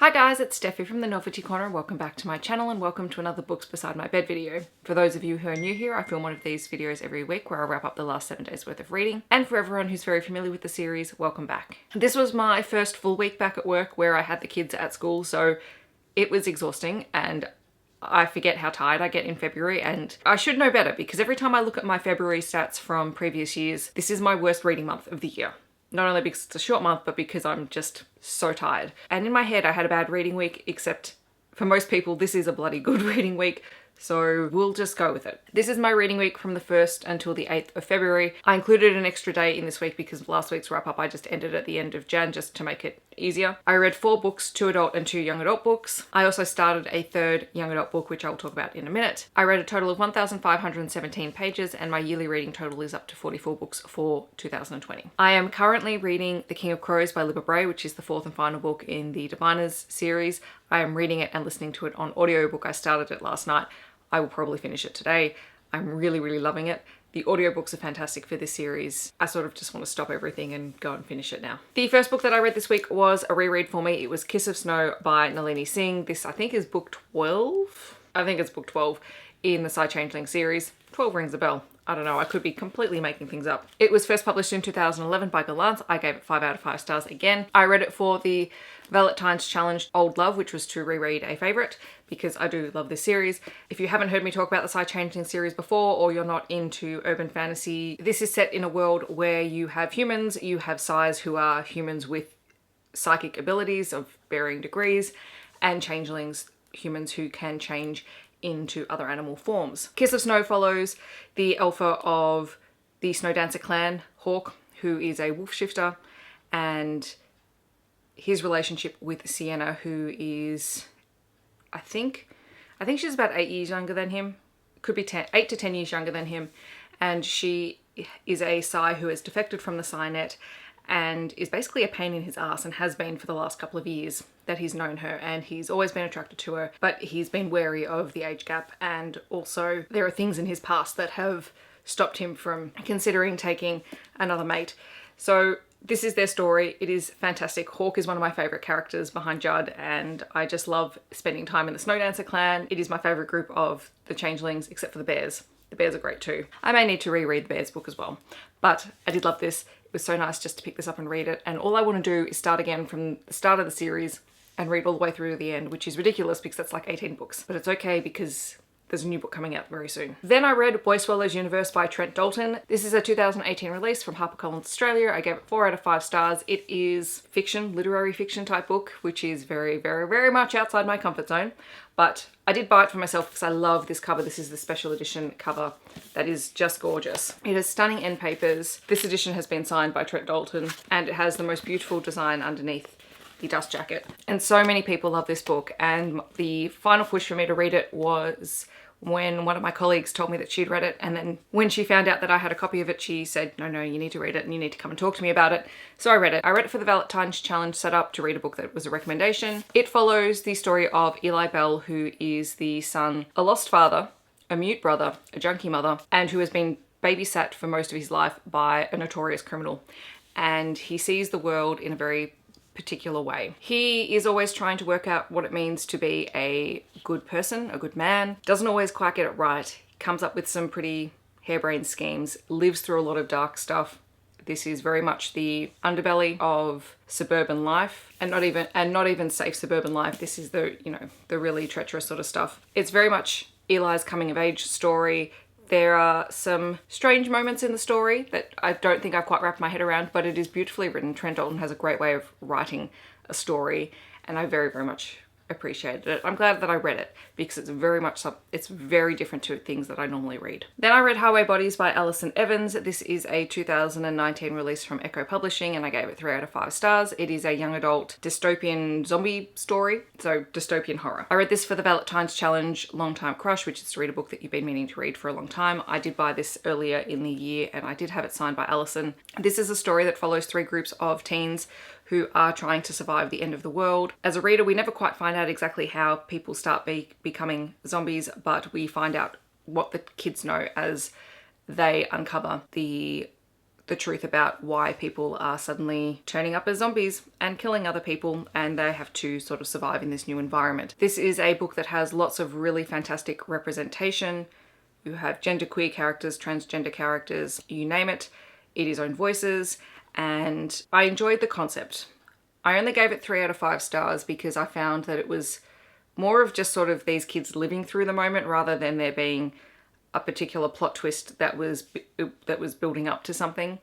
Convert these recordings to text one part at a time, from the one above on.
Hi guys, it's Steffi from the Novelty Corner. Welcome back to my channel and welcome to another Books Beside My Bed video. For those of you who are new here, I film one of these videos every week where I wrap up the last 7 days worth of reading. And for everyone who's very familiar with the series, welcome back. This was my first full week back at work where I had the kids at school, so it was exhausting and I forget how tired I get in February, and I should know better because every time I look at my February stats from previous years, this is my worst reading month of the year. Not only because it's a short month, but because I'm just so tired. And in my head, I had a bad reading week, except for most people, this is a bloody good reading week. So we'll just go with it. This is my reading week from the 1st until the 8th of February. I included an extra day in this week because last week's wrap up I just ended at the end of Jan just to make it easier. I read 4 books, 2 adult and 2 young adult books. I also started a 3rd young adult book, which I'll talk about in a minute. I read a total of 1,517 pages and my yearly reading total is up to 44 books for 2020. I am currently reading The King of Crows by Libba Bray, which is the 4th and final book in the Diviners series. I am reading it and listening to it on audiobook. I started it last night. I will probably finish it today. I'm really loving it. The audiobooks are fantastic for this series. I sort of just want to stop everything and go and finish it now. The first book that I read this week was a reread for me. It was Kiss of Snow by Nalini Singh. This I think is book 12. I think it's book 12 in the Psy Changeling series. 12 rings a bell. I don't know, I could be completely making things up. It was first published in 2011 by Gallant. I gave it 5 out of 5 stars again. I read it for the Valentine's Challenge Old Love, which was to reread a favourite because I do love this series. If you haven't heard me talk about the Psy Changeling series before or you're not into urban fantasy, this is set in a world where you have humans, you have Psys who are humans with psychic abilities of varying degrees, and changelings, humans who can change into other animal forms. Kiss of Snow follows the alpha of the Snow Dancer clan, Hawk, who is a wolf shifter, and his relationship with Sienna, who is, I think she's about 8 years younger than him. Could be 8 to 10 years younger than him. And she is a Psy who has defected from the Psy-net and is basically a pain in his ass and has been for the last couple of years that he's known her, and he's always been attracted to her, but he's been wary of the age gap, and also there are things in his past that have stopped him from considering taking another mate. So this is their story. It is fantastic. Hawk is one of my favourite characters behind Judd, and I just love spending time in the Snow Dancer clan. It is my favourite group of the changelings, except for the bears. The bears are great too. I may need to reread the bears book as well, but I did love this. It was so nice just to pick this up and read it, and all I want to do is start again from the start of the series and read all the way through to the end, which is ridiculous because that's like 18 books, but it's okay because there's a new book coming out very soon. Then I read Boy Swallows Universe by Trent Dalton. This is a 2018 release from HarperCollins Australia. I gave it 4 out of 5 stars. It is fiction, literary fiction type book, which is very much outside my comfort zone. But I did buy it for myself because I love this cover. This is the special edition cover that is just gorgeous. It has stunning end papers. This edition has been signed by Trent Dalton and it has the most beautiful design underneath the dust jacket. And so many people love this book, and the final push for me to read it was when one of my colleagues told me that she'd read it, and then when she found out that I had a copy of it, she said, no, you need to read it and you need to come and talk to me about it. So I read it. I read it for the Valentine's Challenge set up to read a book that was a recommendation. It follows the story of Eli Bell, who is the son, a lost father, a mute brother, a junkie mother, and who has been babysat for most of his life by a notorious criminal. And he sees the world in a very particular way. He is always trying to work out what it means to be a good person, a good man. Doesn't always quite get it right. Comes up with some pretty harebrained schemes. Lives through a lot of dark stuff. This is very much the underbelly of suburban life, and not even safe suburban life. This is the, the really treacherous sort of stuff. It's very much Eli's coming of age story. There are some strange moments in the story that I don't think I've quite wrapped my head around, but it is beautifully written. Trent Dalton has a great way of writing a story, and I very much appreciated it. I'm glad that I read it because it's very different to things that I normally read. Then I read Highway Bodies by Alison Evans. This is a 2019 release from Echo Publishing and I gave it 3 out of 5 stars. It is a young adult dystopian zombie story, so dystopian horror. I read this for the Valentine's Challenge Long Time Crush, which is to read a book that you've been meaning to read for a long time. I did buy this earlier in the year and I did have it signed by Alison. This is a story that follows 3 groups of teens who are trying to survive the end of the world. As a reader, we never quite find out exactly how people start becoming zombies, but we find out what the kids know as they uncover the the truth about why people are suddenly turning up as zombies and killing other people, and they have to sort of survive in this new environment. This is a book that has lots of really fantastic representation. You have genderqueer characters, transgender characters, you name it. It is own voices, and I enjoyed the concept. I only gave it 3 out of 5 stars because I found that it was more of just sort of these kids living through the moment rather than there being a particular plot twist that was building up to something.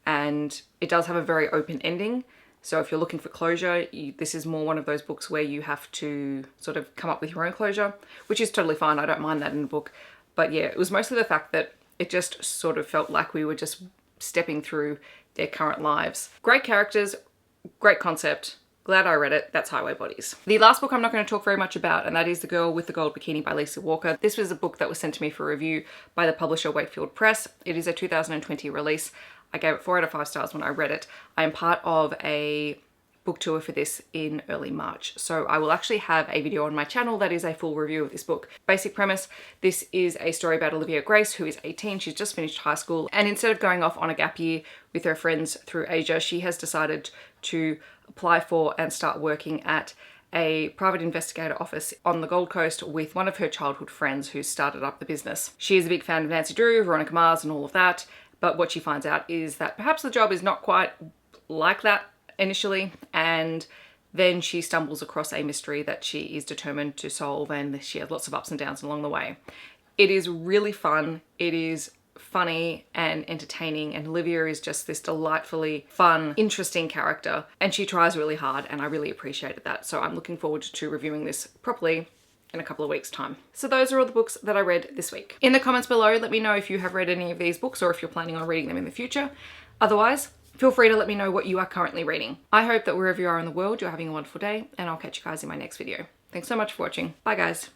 And it does have a very open ending. So if you're looking for closure, this is more one of those books where you have to sort of come up with your own closure, which is totally fine. I don't mind that in a book. But yeah, it was mostly the fact that it just sort of felt like we were just stepping through their current lives. Great characters, great concept. Glad I read it. That's Highway Bodies. The last book I'm not going to talk very much about, and that is The Girl with the Gold Bikini by Lisa Walker. This was a book that was sent to me for review by the publisher Wakefield Press. It is a 2020 release. I gave it 4 out of 5 stars when I read it. I am part of a book tour for this in early March. So I will actually have a video on my channel that is a full review of this book. Basic premise, this is a story about Olivia Grace, who is 18. She's just finished high school, and instead of going off on a gap year with her friends through Asia, she has decided to apply for and start working at a private investigator office on the Gold Coast with one of her childhood friends who started up the business. She is a big fan of Nancy Drew, Veronica Mars, and all of that, but what she finds out is that perhaps the job is not quite like that initially, and then she stumbles across a mystery that she is determined to solve, and she has lots of ups and downs along the way. It is really fun. It is funny and entertaining, and Olivia is just this delightfully fun, interesting character, and she tries really hard, and I really appreciated that. So I'm looking forward to reviewing this properly in a couple of weeks' time. So those are all the books that I read this week. In the comments below, let me know if you have read any of these books or if you're planning on reading them in the future. Otherwise, feel free to let me know what you are currently reading. I hope that wherever you are in the world, you're having a wonderful day, and I'll catch you guys in my next video. Thanks so much for watching. Bye guys.